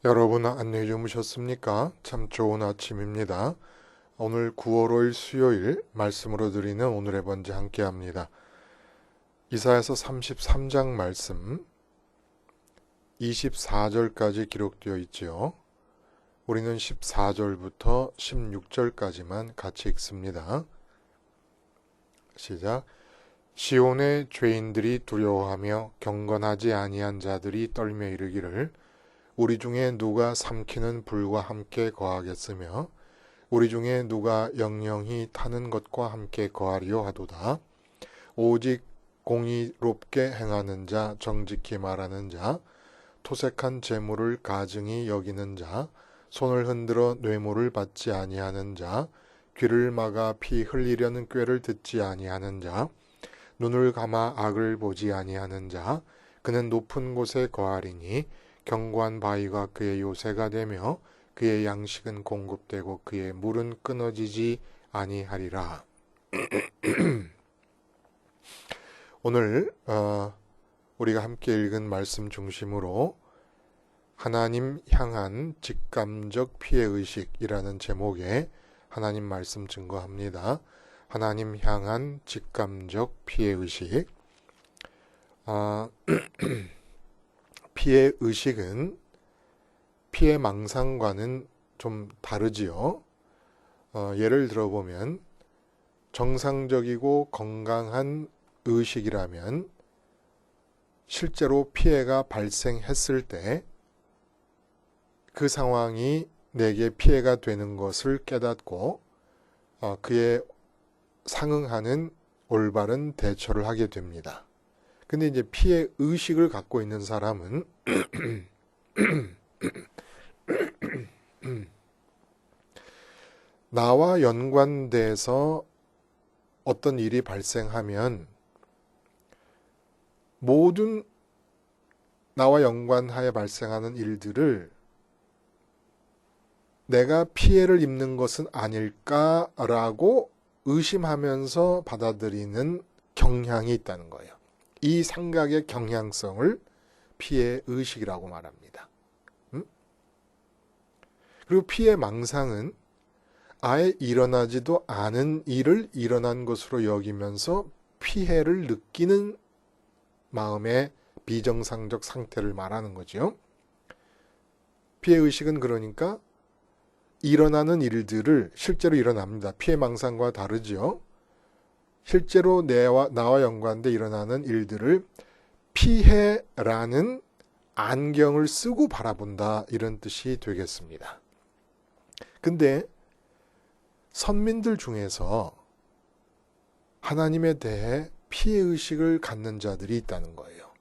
여러분 안녕히 주무셨습니까? 참 좋은 아침입니다. 오늘 9월 5일 수요일 말씀으로 드리는 오늘의 번제 함께 합니다. 이사야서 33장 말씀 24절까지 기록되어 있지요. 우리는 14절부터 16절까지만 같이 읽습니다. 시작. 시온의 죄인들이 두려워하며 경건하지 아니한 자들이 떨며 이르기를 우리 중에 누가 삼키는 불과 함께 거하겠으며 우리 중에 누가 영영히 타는 것과 함께 거하리요 하도다. 오직 공의롭게 행하는 자, 정직히 말하는 자, 토색한 재물을 가증히 여기는 자, 손을 흔들어 뇌물을 받지 아니하는 자, 귀를 막아 피 흘리려는 꾀를 듣지 아니하는 자, 눈을 감아 악을 보지 아니하는 자, 그는 높은 곳에 거하리니 견고한 바위가 그의 요새가 되며 그의 양식은 공급되고 그의 물은 끊어지지 아니하리라. 오늘 우리가 함께 읽은 말씀 중심으로 하나님 향한 직감적 피해의식이라는 제목의 하나님 말씀 증거합니다. 하나님 향한 직감적 피해의식. 피해의식은 피해망상과는 좀 다르지요. 예를 들어보면 정상적이고 건강한 의식이라면 실제로 피해가 발생했을 때 그 상황이 내게 피해가 되는 것을 깨닫고 그에 상응하는 올바른 대처를 하게 됩니다. 근데 이제 피해 의식을 갖고 있는 사람은 나와 연관돼서 어떤 일이 발생하면 모든 나와 연관하여 발생하는 일들을 내가 피해를 입는 것은 아닐까라고 의심하면서 받아들이는 경향이 있다는 거예요. 이 생각의 경향성을 피해 의식이라고 말합니다. 그리고 피해 망상은 아예 일어나지도 않은 일을 일어난 것으로 여기면서 피해를 느끼는 마음의 비정상적 상태를 말하는 거죠. 피해 의식은 그러니까 일어나는 일들을 실제로 일어납니다. 피해 망상과 다르죠. 실제로 나와 연관돼 일어나는 일들을 피해라는 안경을 쓰고 바라본다, 이런 뜻이 되겠습니다. 근데 선민들 중에서 하나님에 대해 피해의식을 갖는 자들이 있다는 거예요.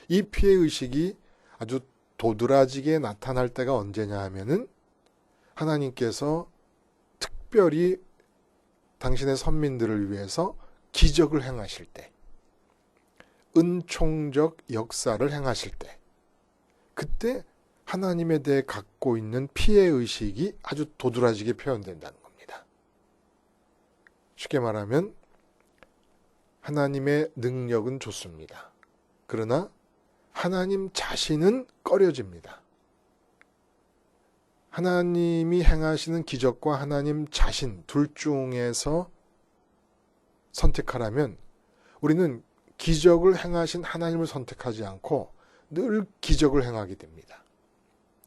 이 피해의식이 아주 도드라지게 나타날 때가 언제냐 하면은 하나님께서 특별히 당신의 선민들을 위해서 기적을 행하실 때, 은총적 역사를 행하실 때, 그때 하나님에 대해 갖고 있는 피해의식이 아주 도드라지게 표현된다는 겁니다. 쉽게 말하면 하나님의 능력은 좋습니다. 그러나 하나님 자신은 꺼려집니다. 하나님이 행하시는 기적과 하나님 자신 둘 중에서 선택하라면 우리는 기적을 행하신 하나님을 선택하지 않고 늘 기적을 행하게 됩니다.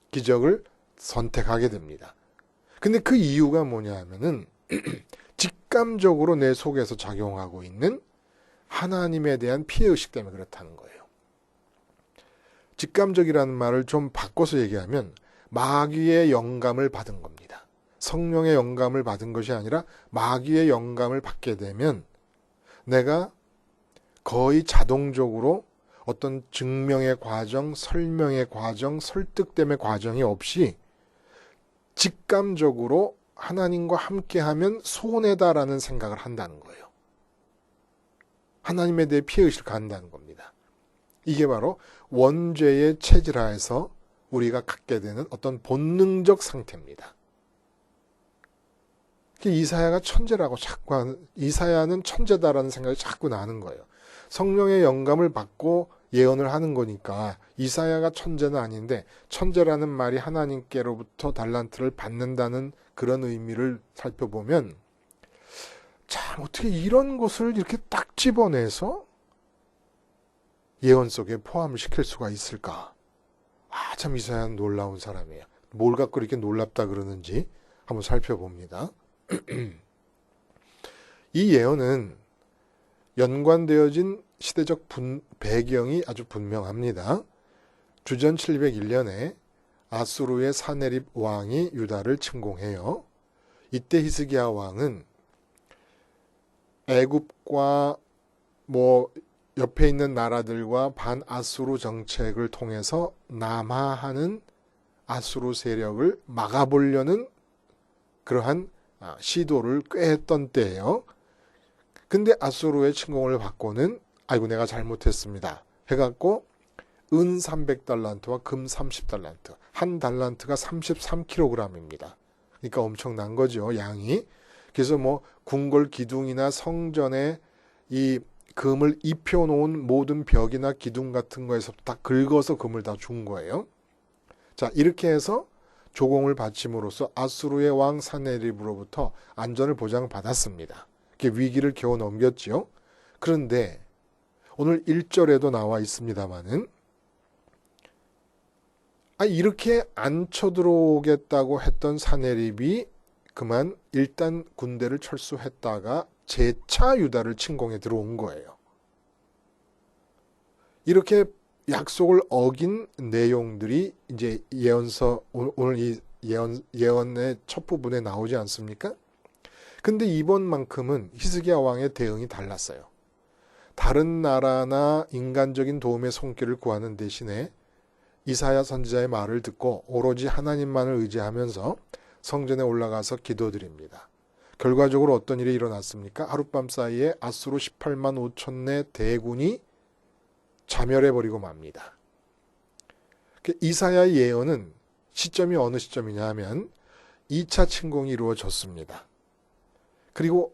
기적을 선택하게 됩니다. 근데 그 이유가 뭐냐 하면은 직감적으로 내 속에서 작용하고 있는 하나님에 대한 피해의식 때문에 그렇다는 거예요. 직감적이라는 말을 좀 바꿔서 얘기하면 마귀의 영감을 받은 겁니다. 성령의 영감을 받은 것이 아니라 마귀의 영감을 받게 되면 내가 거의 자동적으로 어떤 증명의 과정, 설명의 과정, 설득됨의 과정이 없이 직감적으로 하나님과 함께하면 손해다라는 생각을 한다는 거예요. 하나님에 대해 피해의식을 갖는다는 겁니다. 이게 바로 원죄의 체질하에서 우리가 갖게 되는 어떤 본능적 상태입니다. 이사야가 천재라고 이사야는 천재다라는 생각이 자꾸 나는 거예요. 성령의 영감을 받고 예언을 하는 거니까 이사야가 천재는 아닌데 천재라는 말이 하나님께로부터 달란트를 받는다는 그런 의미를 살펴보면 참 어떻게 이런 것을 이렇게 딱 집어내서 예언 속에 포함을 시킬 수가 있을까? 아, 참 이사야는 놀라운 사람이에요. 뭘 갖고 이렇게 놀랍다 그러는지 한번 살펴봅니다. 이 예언은 연관되어진 시대적 배경이 아주 분명합니다. 주전 701년에 아수르의 사네립 왕이 유다를 침공해요. 이때 히스기야 왕은 애굽과 옆에 있는 나라들과 반아수르 정책을 통해서 남하하는 아수르 세력을 막아보려는 그러한 시도를 꽤 했던 때예요. 근데 아수르의 침공을 받고는 아이고 내가 잘못했습니다 해갖고 은 300달란트와 금 30달란트, 한 달란트가 33kg입니다. 그러니까 엄청난 거죠, 양이. 그래서 궁궐 기둥이나 성전에 이 금을 입혀놓은 모든 벽이나 기둥 같은 거에서 다 긁어서 금을 다 준 거예요. 자, 이렇게 해서 조공을 바침으로써 아수르의 왕 사네립으로부터 안전을 보장받았습니다. 위기를 겨우 넘겼죠. 그런데 오늘 1절에도 나와 있습니다마는 이렇게 안 쳐들어오겠다고 했던 사네립이 그만 일단 군대를 철수했다가 재차 유다를 침공해 들어온 거예요. 이렇게 약속을 어긴 내용들이 이제 예언서 오늘 이 예언의 첫 부분에 나오지 않습니까? 근데 이번만큼은 히스기야 왕의 대응이 달랐어요. 다른 나라나 인간적인 도움의 손길을 구하는 대신에 이사야 선지자의 말을 듣고 오로지 하나님만을 의지하면서 성전에 올라가서 기도드립니다. 결과적으로 어떤 일이 일어났습니까? 하룻밤 사이에 아수르 18만 5천내 대군이 자멸해버리고 맙니다. 이사야의 예언은 시점이 어느 시점이냐 하면 2차 침공이 이루어졌습니다. 그리고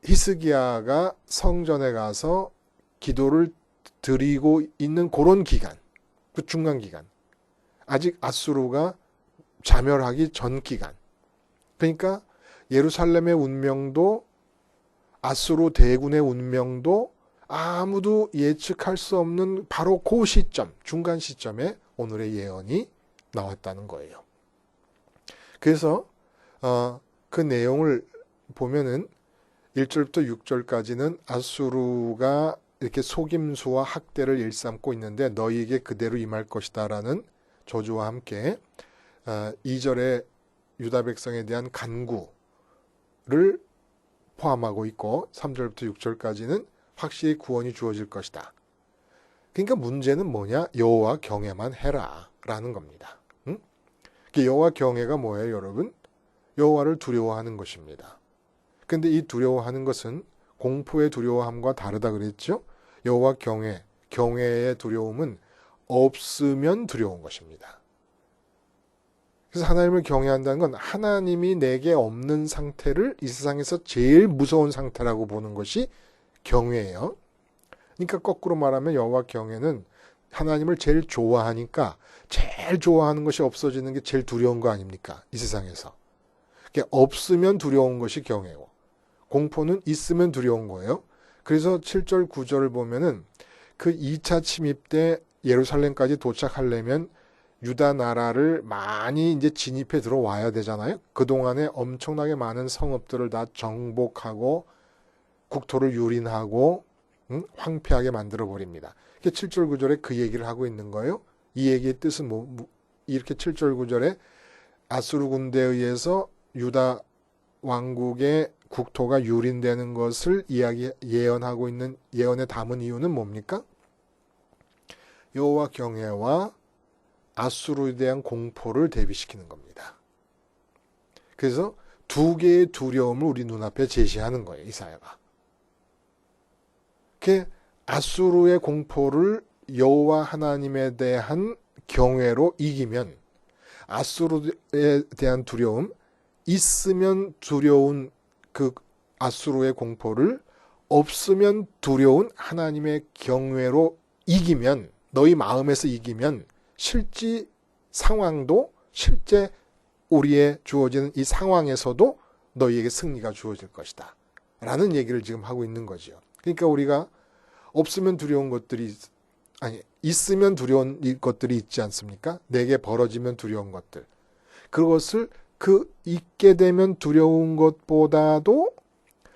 히스기야가 성전에 가서 기도를 드리고 있는 그런 기간, 그 중간 기간, 아직 아수르가 자멸하기 전 기간. 그러니까 예루살렘의 운명도 아수르 대군의 운명도 아무도 예측할 수 없는 바로 그 시점, 중간 시점에 오늘의 예언이 나왔다는 거예요. 그래서 그 내용을 보면은 1절부터 6절까지는 아수르가 이렇게 속임수와 학대를 일삼고 있는데 너희에게 그대로 임할 것이다 라는 저주와 함께 2절에 유다 백성에 대한 간구를 포함하고 있고 3절부터 6절까지는 확실히 구원이 주어질 것이다. 그러니까 문제는 뭐냐? 여호와 경외만 해라 라는 겁니다. 여호와 경외가 뭐예요, 여러분? 여호와를 두려워하는 것입니다. 근데 이 두려워하는 것은 공포의 두려워함과 다르다 그랬죠? 여호와 경외의 두려움은 없으면 두려운 것입니다. 그래서 하나님을 경외한다는 건 하나님이 내게 없는 상태를 이 세상에서 제일 무서운 상태라고 보는 것이 경외예요. 그러니까 거꾸로 말하면 여호와 경외는 하나님을 제일 좋아하니까 제일 좋아하는 것이 없어지는 게 제일 두려운 거 아닙니까? 이 세상에서. 없으면 두려운 것이 경외고 공포는 있으면 두려운 거예요. 그래서 7절 9절을 보면은 그 2차 침입 때 예루살렘까지 도착하려면 유다 나라를 많이 이제 진입해 들어와야 되잖아요. 그동안에 엄청나게 많은 성읍들을 다 정복하고 국토를 유린하고 황폐하게 만들어 버립니다. 7절 9절에 그 얘기를 하고 있는 거예요. 이 얘기의 뜻은 이렇게 7절 9절에 아수르 군대에 의해서 유다 왕국의 국토가 유린되는 것을 예언하고 있는 예언에 담은 이유는 뭡니까? 여호와 경외와 아수르에 대한 공포를 대비시키는 겁니다. 그래서 두 개의 두려움을 우리 눈앞에 제시하는 거예요, 이사야가. 아수르의 공포를 여호와 하나님에 대한 경외로 이기면 아수르에 대한 두려움, 있으면 두려운 그 아수르의 공포를 없으면 두려운 하나님의 경외로 이기면, 너희 마음에서 이기면 실제 상황도, 실제 우리의 주어지는 이 상황에서도 너희에게 승리가 주어질 것이다 라는 얘기를 지금 하고 있는 거죠. 그러니까 우리가 없으면 두려운 것들이, 있으면 두려운 것들이 있지 않습니까? 내게 벌어지면 두려운 것들. 그것을 있게 되면 두려운 것보다도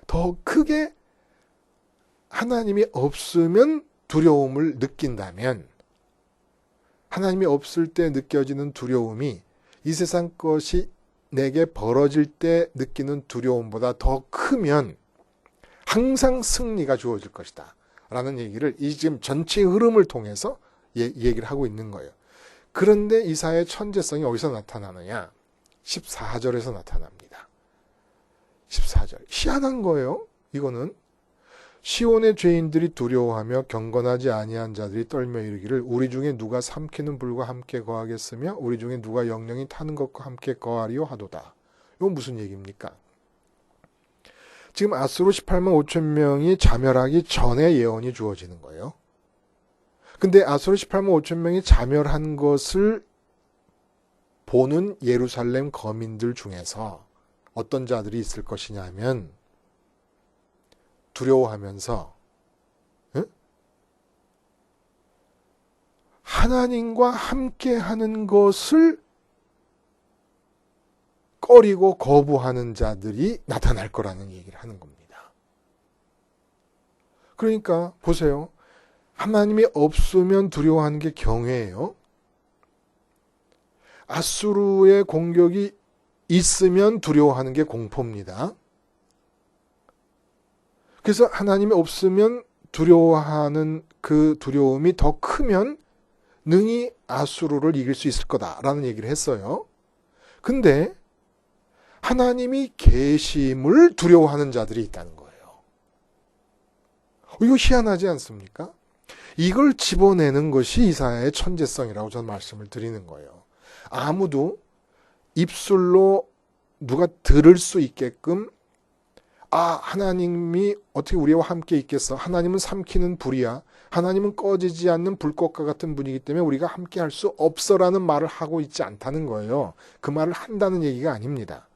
더 크게 하나님이 없으면 두려움을 느낀다면, 하나님이 없을 때 느껴지는 두려움이 이 세상 것이 내게 벌어질 때 느끼는 두려움보다 더 크면 항상 승리가 주어질 것이다 라는 얘기를 이 지금 전체 흐름을 통해서 얘기를 하고 있는 거예요. 그런데 이사야의 천재성이 어디서 나타나느냐? 14절에서 나타납니다. 14절. 희한한 거예요. 이거는 시온의 죄인들이 두려워하며 경건하지 아니한 자들이 떨며 이르기를 우리 중에 누가 삼키는 불과 함께 거하겠으며 우리 중에 누가 영영이 타는 것과 함께 거하리요 하도다. 이건 무슨 얘기입니까? 지금 아수르 18만 5천 명이 자멸하기 전에 예언이 주어지는 거예요. 근데 아수르 18만 5천 명이 자멸한 것을 보는 예루살렘 거민들 중에서 어떤 자들이 있을 것이냐 하면 두려워하면서 하나님과 함께하는 것을 꺼리고 거부하는 자들이 나타날 거라는 얘기를 하는 겁니다. 그러니까 보세요. 하나님이 없으면 두려워하는 게 경외예요. 아수르의 공격이 있으면 두려워하는 게 공포입니다. 그래서 하나님이 없으면 두려워하는 그 두려움이 더 크면 능히 아수르를 이길 수 있을 거다라는 얘기를 했어요. 근데 하나님이 계심을 두려워하는 자들이 있다는 거예요. 이거 희한하지 않습니까? 이걸 집어내는 것이 이사야의 천재성이라고 저는 말씀을 드리는 거예요. 아무도 입술로 누가 들을 수 있게끔 하나님이 어떻게 우리와 함께 있겠어? 하나님은 삼키는 불이야. 하나님은 꺼지지 않는 불꽃과 같은 분이기 때문에 우리가 함께 할 수 없어라는 말을 하고 있지 않다는 거예요. 그 말을 한다는 얘기가 아닙니다.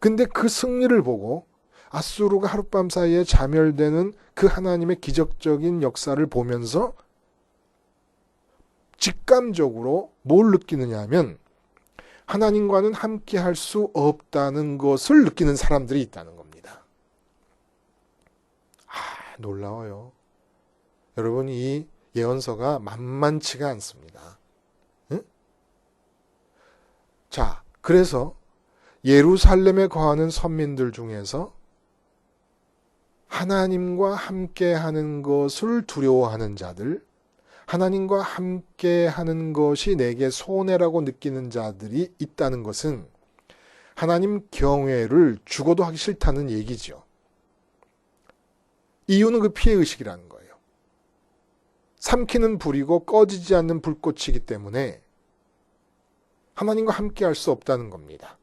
근데 그 승리를 보고 아수르가 하룻밤 사이에 자멸되는 그 하나님의 기적적인 역사를 보면서 직감적으로 뭘 느끼느냐 하면 하나님과는 함께 할 수 없다는 것을 느끼는 사람들이 있다는 겁니다. 놀라워요. 여러분, 이 예언서가 만만치가 않습니다. 응? 자, 그래서 예루살렘에 거하는 선민들 중에서 하나님과 함께하는 것을 두려워하는 자들, 하나님과 함께하는 것이 내게 손해라고 느끼는 자들이 있다는 것은 하나님 경외를 죽어도 하기 싫다는 얘기죠. 이유는 그 피해의식이라는 거예요. 삼키는 불이고 꺼지지 않는 불꽃이기 때문에 하나님과 함께할 수 없다는 겁니다.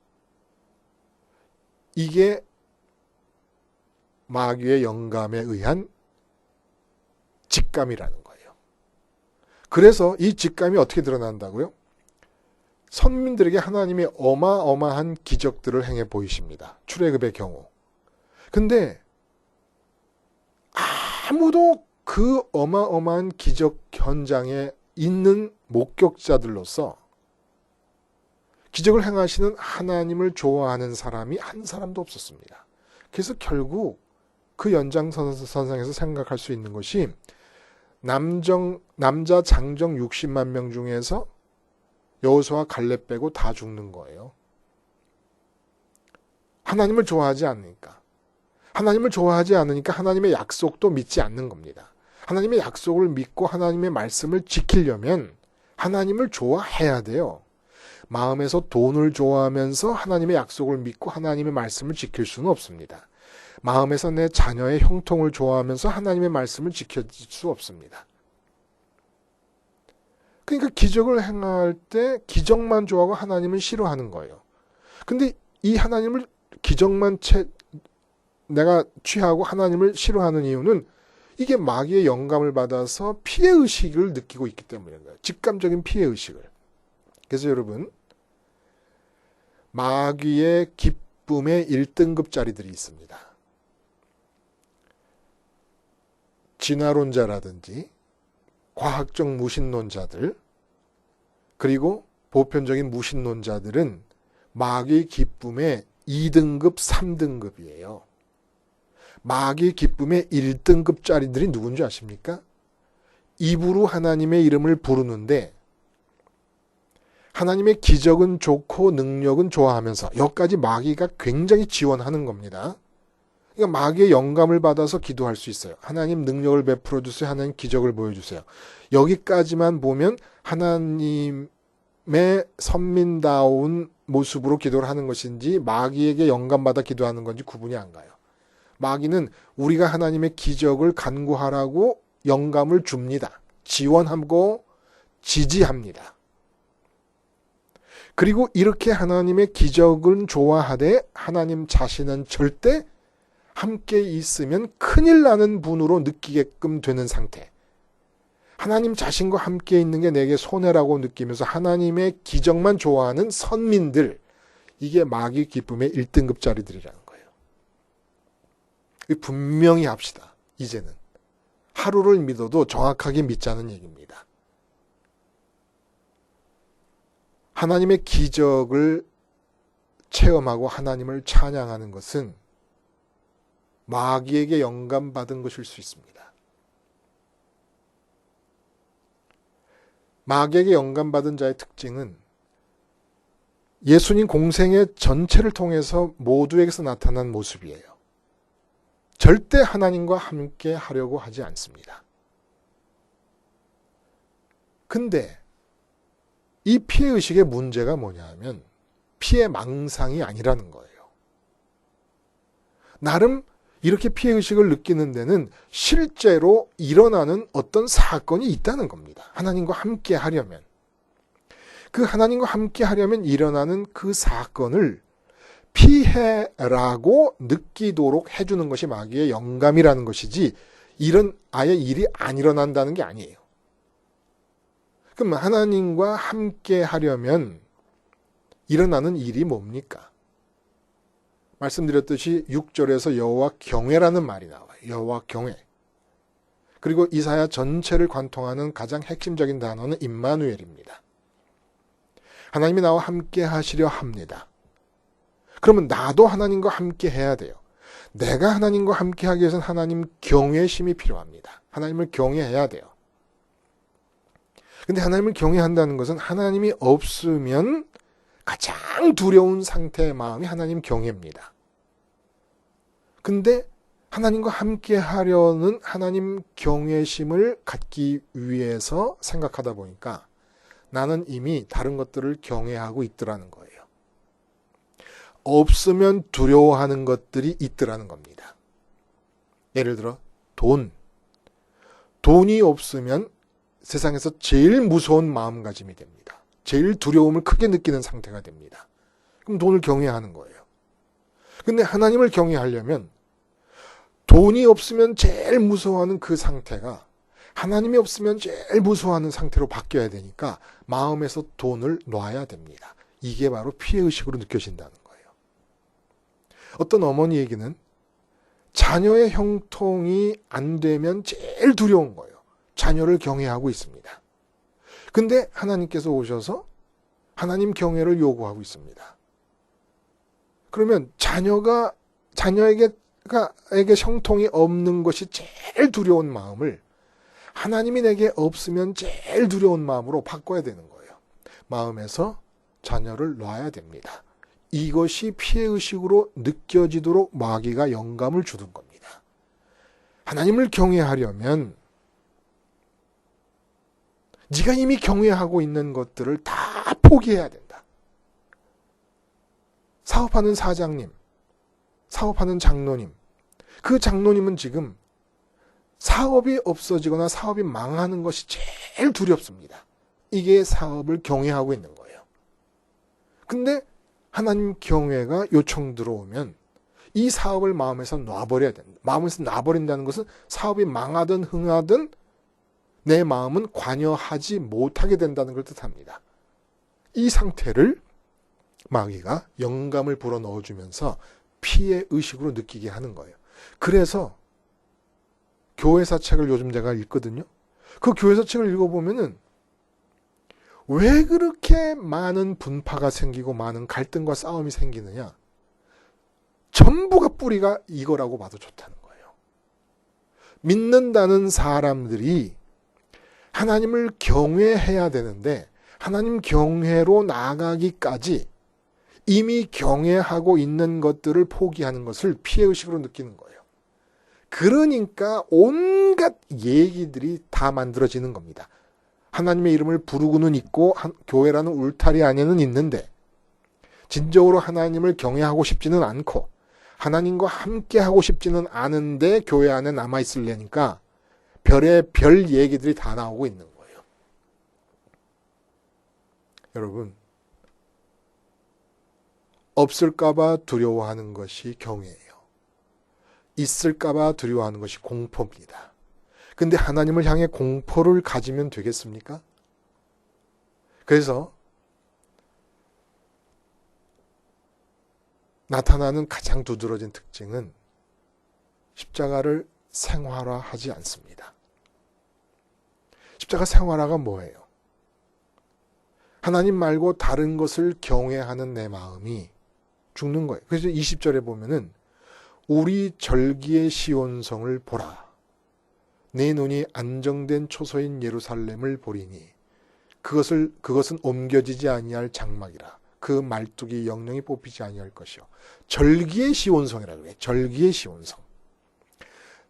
이게 마귀의 영감에 의한 직감이라는 거예요. 그래서 이 직감이 어떻게 드러난다고요? 선민들에게 하나님이 어마어마한 기적들을 행해 보이십니다. 출애굽의 경우. 근데 아무도 그 어마어마한 기적 현장에 있는 목격자들로서 기적을 행하시는 하나님을 좋아하는 사람이 한 사람도 없었습니다. 그래서 결국 그 연장선상에서 생각할 수 있는 것이 남자 장정 60만 명 중에서 여호수아 갈렙 빼고 다 죽는 거예요. 하나님을 좋아하지 않으니까. 하나님을 좋아하지 않으니까 하나님의 약속도 믿지 않는 겁니다. 하나님의 약속을 믿고 하나님의 말씀을 지키려면 하나님을 좋아해야 돼요. 마음에서 돈을 좋아하면서 하나님의 약속을 믿고 하나님의 말씀을 지킬 수는 없습니다. 마음에서 내 자녀의 형통을 좋아하면서 하나님의 말씀을 지킬 수 없습니다. 그러니까 기적을 행할 때 기적만 좋아하고 하나님을 싫어하는 거예요. 근데 이 하나님을 기적만 내가 취하고 하나님을 싫어하는 이유는 이게 마귀의 영감을 받아서 피해의식을 느끼고 있기 때문인 거예요. 직감적인 피해의식을. 그래서 여러분, 마귀의 기쁨의 1등급짜리들이 있습니다. 진화론자라든지 과학적 무신론자들, 그리고 보편적인 무신론자들은 마귀의 기쁨의 2등급, 3등급이에요. 마귀의 기쁨의 1등급짜리들이 누군지 아십니까? 입으로 하나님의 이름을 부르는데 하나님의 기적은 좋고 능력은 좋아하면서 여기까지 마귀가 굉장히 지원하는 겁니다. 그러니까 마귀의 영감을 받아서 기도할 수 있어요. 하나님 능력을 베풀어 주세요. 하나님 기적을 보여주세요. 여기까지만 보면 하나님의 선민다운 모습으로 기도를 하는 것인지 마귀에게 영감받아 기도하는 건지 구분이 안 가요. 마귀는 우리가 하나님의 기적을 간구하라고 영감을 줍니다. 지원하고 지지합니다. 그리고 이렇게 하나님의 기적은 좋아하되 하나님 자신은 절대 함께 있으면 큰일 나는 분으로 느끼게끔 되는 상태. 하나님 자신과 함께 있는 게 내게 손해라고 느끼면서 하나님의 기적만 좋아하는 선민들, 이게 마귀 기쁨의 1등급짜리들이라는 거예요. 분명히 합시다. 이제는 하루를 믿어도 정확하게 믿자는 얘기입니다. 하나님의 기적을 체험하고 하나님을 찬양하는 것은 마귀에게 영감받은 것일 수 있습니다. 마귀에게 영감받은 자의 특징은 예수님 공생의 전체를 통해서 모두에게서 나타난 모습이에요. 절대 하나님과 함께 하려고 하지 않습니다. 근데 이 피해의식의 문제가 뭐냐 하면 피해망상이 아니라는 거예요. 나름 이렇게 피해의식을 느끼는 데는 실제로 일어나는 어떤 사건이 있다는 겁니다. 하나님과 함께 하려면. 그 하나님과 함께 하려면 일어나는 그 사건을 피해라고 느끼도록 해주는 것이 마귀의 영감이라는 것이지 이런 아예 일이 안 일어난다는 게 아니에요. 그럼 하나님과 함께 하려면 일어나는 일이 뭡니까? 말씀드렸듯이 6절에서 여호와 경외라는 말이 나와요. 여호와 경외. 그리고 이사야 전체를 관통하는 가장 핵심적인 단어는 임마누엘입니다. 하나님이 나와 함께 하시려 합니다. 그러면 나도 하나님과 함께 해야 돼요. 내가 하나님과 함께 하기 위해서는 하나님 경외심이 필요합니다. 하나님을 경외해야 돼요. 근데 하나님을 경외한다는 것은 하나님이 없으면 가장 두려운 상태의 마음이 하나님 경외입니다. 근데 하나님과 함께 하려는 하나님 경외심을 갖기 위해서 생각하다 보니까 나는 이미 다른 것들을 경외하고 있더라는 거예요. 없으면 두려워하는 것들이 있더라는 겁니다. 예를 들어 돈이 없으면 세상에서 제일 무서운 마음가짐이 됩니다. 제일 두려움을 크게 느끼는 상태가 됩니다. 그럼 돈을 경외하는 거예요. 근데 하나님을 경외하려면 돈이 없으면 제일 무서워하는 그 상태가 하나님이 없으면 제일 무서워하는 상태로 바뀌어야 되니까 마음에서 돈을 놔야 됩니다. 이게 바로 피해의식으로 느껴진다는 거예요. 어떤 어머니에게는 자녀의 형통이 안 되면 제일 두려운 거예요. 자녀를 경외하고 있습니다. 근데 하나님께서 오셔서 하나님 경외를 요구하고 있습니다. 그러면 자녀에게 형통이 없는 것이 제일 두려운 마음을 하나님이 내게 없으면 제일 두려운 마음으로 바꿔야 되는 거예요. 마음에서 자녀를 놔야 됩니다. 이것이 피해의식으로 느껴지도록 마귀가 영감을 주는 겁니다. 하나님을 경외하려면 네가 이미 경외하고 있는 것들을 다 포기해야 된다. 사업하는 사장님, 사업하는 장로님, 그 장로님은 지금 사업이 없어지거나 사업이 망하는 것이 제일 두렵습니다. 이게 사업을 경외하고 있는 거예요. 근데 하나님 경외가 요청 들어오면 이 사업을 마음에서 놔버려야 된다. 마음에서 놔버린다는 것은 사업이 망하든 흥하든 내 마음은 관여하지 못하게 된다는 걸 뜻합니다. 이 상태를 마귀가 영감을 불어넣어주면서 피해 의식으로 느끼게 하는 거예요. 그래서 교회사 책을 요즘 제가 읽거든요. 그 교회사 책을 읽어보면은 왜 그렇게 많은 분파가 생기고 많은 갈등과 싸움이 생기느냐? 전부가 뿌리가 이거라고 봐도 좋다는 거예요. 믿는다는 사람들이 하나님을 경외해야 되는데 하나님 경외로 나아가기까지 이미 경외하고 있는 것들을 포기하는 것을 피해의식으로 느끼는 거예요. 그러니까 온갖 얘기들이 다 만들어지는 겁니다. 하나님의 이름을 부르고는 있고 교회라는 울타리 안에는 있는데 진정으로 하나님을 경외하고 싶지는 않고 하나님과 함께 하고 싶지는 않은데 교회 안에 남아있으려니까 별의 별 얘기들이 다 나오고 있는 거예요. 여러분, 없을까봐 두려워하는 것이 경외예요. 있을까봐 두려워하는 것이 공포입니다. 근데 하나님을 향해 공포를 가지면 되겠습니까? 그래서 나타나는 가장 두드러진 특징은 십자가를 생활화하지 않습니다. 십자가 생활화가 뭐예요? 하나님 말고 다른 것을 경외하는 내 마음이 죽는 거예요. 그래서 20절에 보면은 우리 절기의 시온성을 보라. 내 눈이 안정된 초소인 예루살렘을 보리니 그것은 옮겨지지 아니할 장막이라. 그 말뚝이 영영이 뽑히지 아니할 것이요. 절기의 시온성이라고 해요. 절기의 시온성.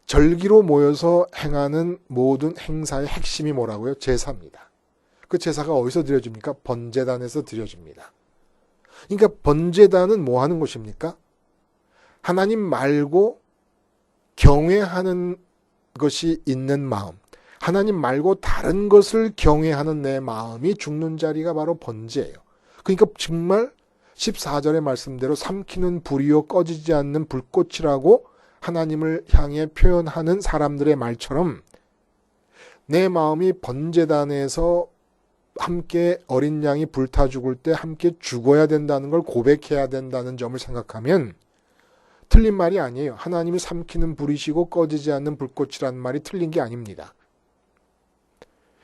절기로 모여서 행하는 모든 행사의 핵심이 뭐라고요? 제사입니다. 그 제사가 어디서 드려집니까? 번제단에서 드려집니다. 그러니까 번제단은 뭐 하는 것입니까? 하나님 말고 경외하는 것이 있는 마음, 하나님 말고 다른 것을 경외하는 내 마음이 죽는 자리가 바로 번제예요. 그러니까 정말 14절의 말씀대로 삼키는 불이요 꺼지지 않는 불꽃이라고 하나님을 향해 표현하는 사람들의 말처럼 내 마음이 번제단에서 함께 어린 양이 불타 죽을 때 함께 죽어야 된다는 걸 고백해야 된다는 점을 생각하면 틀린 말이 아니에요. 하나님이 삼키는 불이시고 꺼지지 않는 불꽃이라는 말이 틀린 게 아닙니다.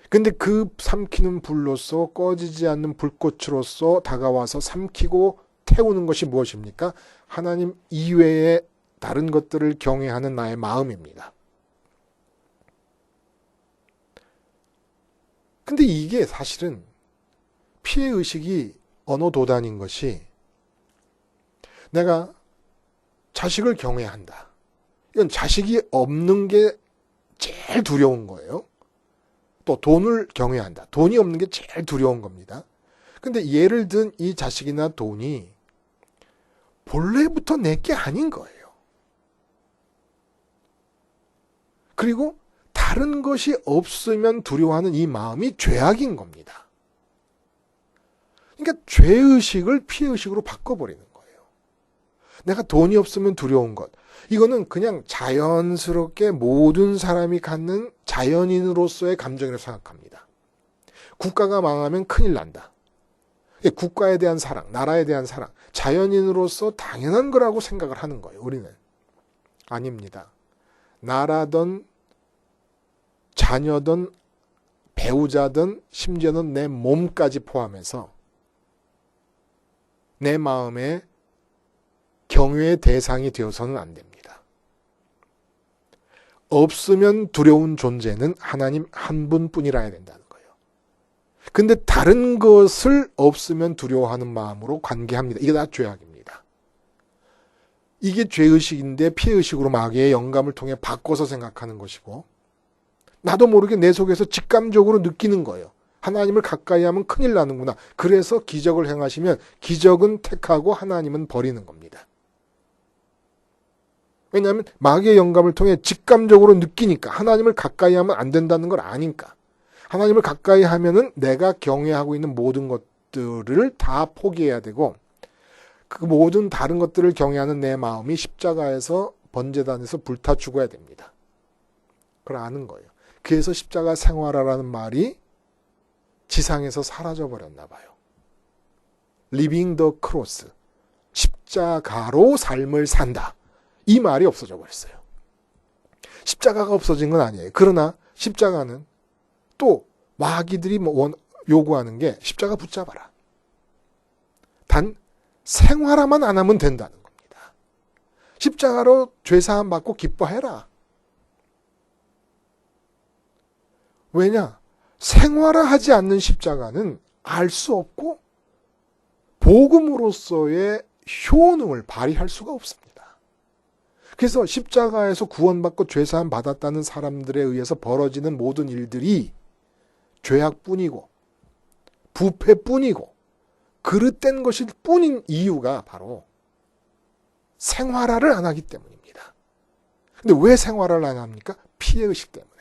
근데 그 삼키는 불로서 꺼지지 않는 불꽃으로서 다가와서 삼키고 태우는 것이 무엇입니까? 하나님 이외의 다른 것들을 경외하는 나의 마음입니다. 근데 이게 사실은 피해의식이 어느 도단인 것이 내가 자식을 경외한다. 이건 자식이 없는 게 제일 두려운 거예요. 또 돈을 경외한다. 돈이 없는 게 제일 두려운 겁니다. 근데 예를 든 이 자식이나 돈이 본래부터 내 게 아닌 거예요. 그리고 다른 것이 없으면 두려워하는 이 마음이 죄악인 겁니다. 그러니까 죄의식을 피해의식으로 바꿔버리는 거예요. 내가 돈이 없으면 두려운 것. 이거는 그냥 자연스럽게 모든 사람이 갖는 자연인으로서의 감정이라고 생각합니다. 국가가 망하면 큰일 난다. 국가에 대한 사랑, 나라에 대한 사랑, 자연인으로서 당연한 거라고 생각을 하는 거예요. 우리는. 아닙니다. 나라든 자녀든 배우자든 심지어는 내 몸까지 포함해서 내 마음에 경외의 대상이 되어서는 안 됩니다. 없으면 두려운 존재는 하나님 한 분뿐이라 해야 된다는 거예요. 근데 다른 것을 없으면 두려워하는 마음으로 관계합니다. 이게 다 죄악입니다. 이게 죄의식인데 피해의식으로 마귀의 영감을 통해 바꿔서 생각하는 것이고 나도 모르게 내 속에서 직감적으로 느끼는 거예요. 하나님을 가까이 하면 큰일 나는구나. 그래서 기적을 행하시면 기적은 택하고 하나님은 버리는 겁니다. 왜냐하면 마귀의 영감을 통해 직감적으로 느끼니까 하나님을 가까이 하면 안 된다는 걸 아니까. 하나님을 가까이 하면은 내가 경외하고 있는 모든 것들을 다 포기해야 되고 그 모든 다른 것들을 경외하는 내 마음이 십자가에서 번제단에서 불타 죽어야 됩니다. 그걸 아는 거예요. 그래서 십자가 생활하라는 말이 지상에서 사라져 버렸나 봐요. Living the cross. 십자가로 삶을 산다. 이 말이 없어져 버렸어요. 십자가가 없어진 건 아니에요. 그러나 십자가는 또 마귀들이 요구하는 게 십자가 붙잡아라. 단 생활화만 안 하면 된다는 겁니다. 십자가로 죄사함 받고 기뻐해라. 왜냐? 생활화하지 않는 십자가는 알 수 없고 복음으로서의 효능을 발휘할 수가 없습니다. 그래서 십자가에서 구원받고 죄사함 받았다는 사람들에 의해서 벌어지는 모든 일들이 죄악뿐이고 부패뿐이고 그릇된 것일 뿐인 이유가 바로 생활화를 안 하기 때문입니다. 근데 왜 생활화를 안 합니까? 피해의식 때문에.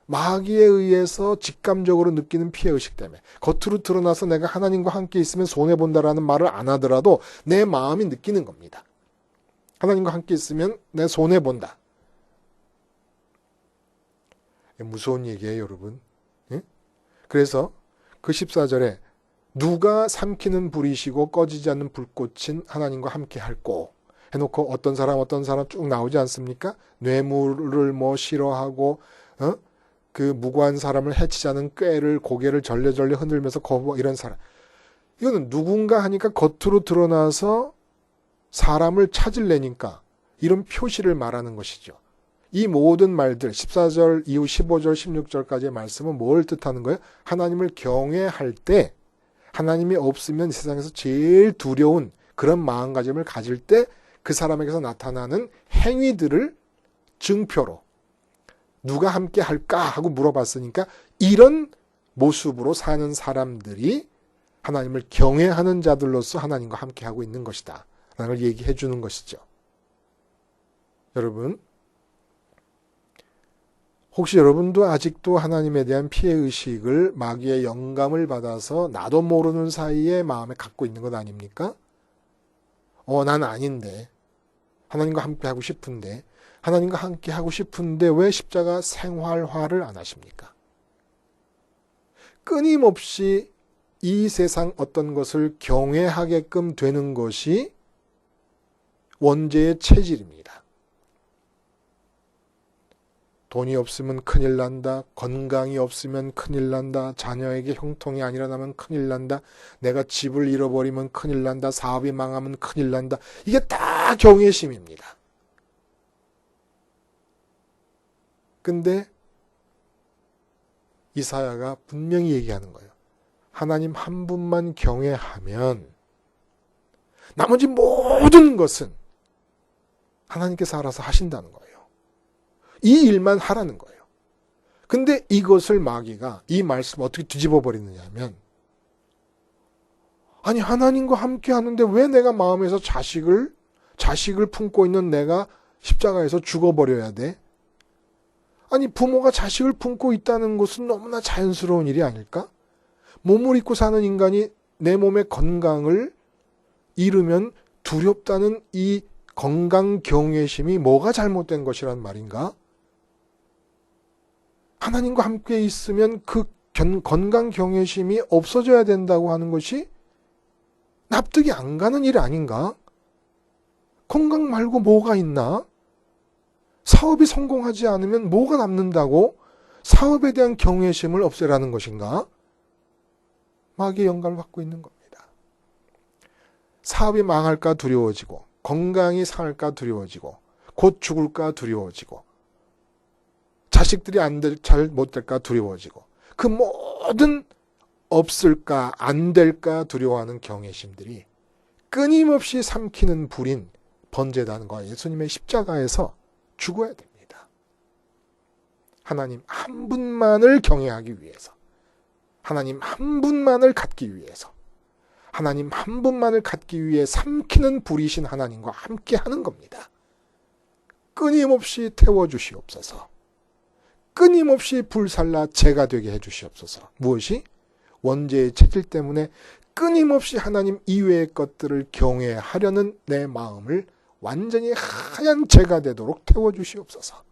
마귀에 의해서 직감적으로 느끼는 피해의식 때문에. 겉으로 드러나서 내가 하나님과 함께 있으면 손해본다라는 말을 안 하더라도 내 마음이 느끼는 겁니다. 하나님과 함께 있으면 내 손해본다. 무서운 얘기예요, 여러분. 그래서 그 14절에 누가 삼키는 불이시고 꺼지지 않는 불꽃인 하나님과 함께 할꼬 해놓고 어떤 사람 쭉 나오지 않습니까? 뇌물을 싫어하고 그 무고한 사람을 해치자는 꾀를 고개를 절레절레 흔들면서 거부 이런 사람. 이거는 누군가 하니까 겉으로 드러나서 사람을 찾으려니까 이런 표시를 말하는 것이죠. 이 모든 말들 14절 이후 15절 16절까지의 말씀은 뭘 뜻하는 거예요? 하나님을 경외할 때 하나님이 없으면 세상에서 제일 두려운 그런 마음가짐을 가질 때 그 사람에게서 나타나는 행위들을 증표로 누가 함께 할까 하고 물어봤으니까 이런 모습으로 사는 사람들이 하나님을 경외하는 자들로서 하나님과 함께 하고 있는 것이다 라는 걸 얘기해 주는 것이죠. 여러분, 혹시 여러분도 아직도 하나님에 대한 피해의식을 마귀의 영감을 받아서 나도 모르는 사이에 마음에 갖고 있는 것 아닙니까? 난 아닌데. 하나님과 함께 하고 싶은데. 하나님과 함께 하고 싶은데 왜 십자가 생활화를 안 하십니까? 끊임없이 이 세상 어떤 것을 경외하게끔 되는 것이 원죄의 체질입니다. 돈이 없으면 큰일 난다. 건강이 없으면 큰일 난다. 자녀에게 형통이 안 일어나면 큰일 난다. 내가 집을 잃어버리면 큰일 난다. 사업이 망하면 큰일 난다. 이게 다 경외심입니다. 근데 이사야가 분명히 얘기하는 거예요. 하나님 한 분만 경외하면 나머지 모든 것은 하나님께서 알아서 하신다는 거예요. 이 일만 하라는 거예요. 근데 이것을 마귀가 이 말씀을 어떻게 뒤집어 버리느냐 하면 아니 하나님과 함께 하는데 왜 내가 마음에서 자식을 품고 있는 내가 십자가에서 죽어버려야 돼? 아니 부모가 자식을 품고 있다는 것은 너무나 자연스러운 일이 아닐까? 몸을 입고 사는 인간이 내 몸의 건강을 잃으면 두렵다는 이 건강 경외심이 뭐가 잘못된 것이란 말인가? 하나님과 함께 있으면 그 건강 경외심이 없어져야 된다고 하는 것이 납득이 안 가는 일 아닌가? 건강 말고 뭐가 있나? 사업이 성공하지 않으면 뭐가 남는다고 사업에 대한 경외심을 없애라는 것인가? 마귀의 영감을 받고 있는 겁니다. 사업이 망할까 두려워지고 건강이 상할까 두려워지고 곧 죽을까 두려워지고 자식들이 잘 못 될까 두려워지고 그 모든 없을까 안 될까 두려워하는 경외심들이 끊임없이 삼키는 불인 번제단과 예수님의 십자가에서 죽어야 됩니다. 하나님 한 분만을 경외하기 위해서 하나님 한 분만을 갖기 위해서 하나님 한 분만을 갖기 위해 삼키는 불이신 하나님과 함께 하는 겁니다. 끊임없이 태워주시옵소서. 끊임없이 불살라 재가 되게 해주시옵소서. 무엇이? 원죄의 체질 때문에 끊임없이 하나님 이외의 것들을 경외하려는 내 마음을 완전히 하얀 재가 되도록 태워주시옵소서.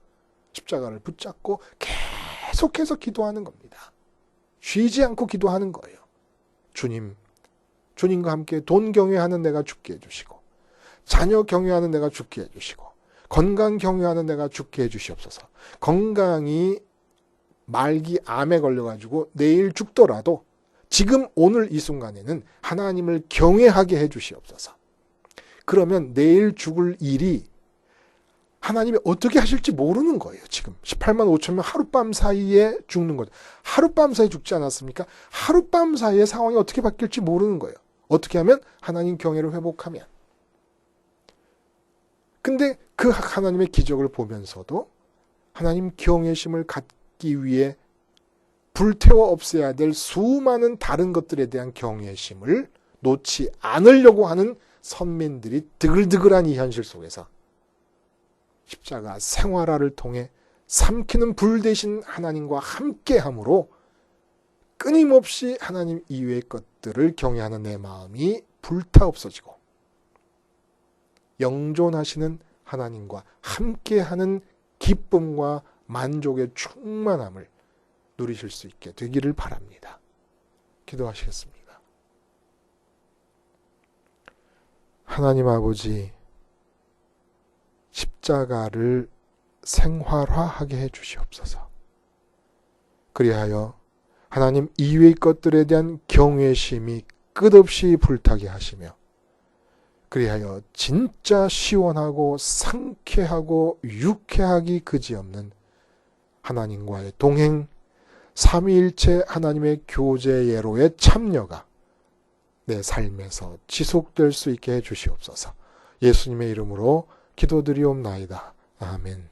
십자가를 붙잡고 계속해서 기도하는 겁니다. 쉬지 않고 기도하는 거예요. 주님, 주님과 함께 돈 경외하는 내가 죽게 해주시고, 자녀 경외하는 내가 죽게 해주시고, 건강 경외하는 내가 죽게 해주시옵소서. 건강이 말기 암에 걸려가지고 내일 죽더라도 지금 오늘 이 순간에는 하나님을 경외하게 해주시옵소서. 그러면 내일 죽을 일이 하나님이 어떻게 하실지 모르는 거예요. 지금 18만 5천 명 하룻밤 사이에 죽는 거죠. 하룻밤 사이에 죽지 않았습니까? 하룻밤 사이에 상황이 어떻게 바뀔지 모르는 거예요. 어떻게 하면? 하나님 경외를 회복하면. 근데 그 하나님의 기적을 보면서도 하나님 경외심을 갖기 위해 불태워 없애야 될 수많은 다른 것들에 대한 경외심을 놓지 않으려고 하는 선민들이 드글드글한 이 현실 속에서 십자가 생활화를 통해 삼키는 불 대신 하나님과 함께함으로 끊임없이 하나님 이외의 것들을 경외하는 내 마음이 불타 없어지고 영존하시는 하나님과 함께하는 기쁨과 만족의 충만함을 누리실 수 있게 되기를 바랍니다. 기도하시겠습니다. 하나님 아버지, 십자가를 생활화하게 해주시옵소서. 그리하여 하나님 이외의 것들에 대한 경외심이 끝없이 불타게 하시며, 그리하여 진짜 시원하고 상쾌하고 유쾌하기 그지없는 하나님과의 동행, 삼위일체 하나님의 교제 예로의 참여가 내 삶에서 지속될 수 있게 해주시옵소서. 예수님의 이름으로 기도드리옵나이다. 아멘.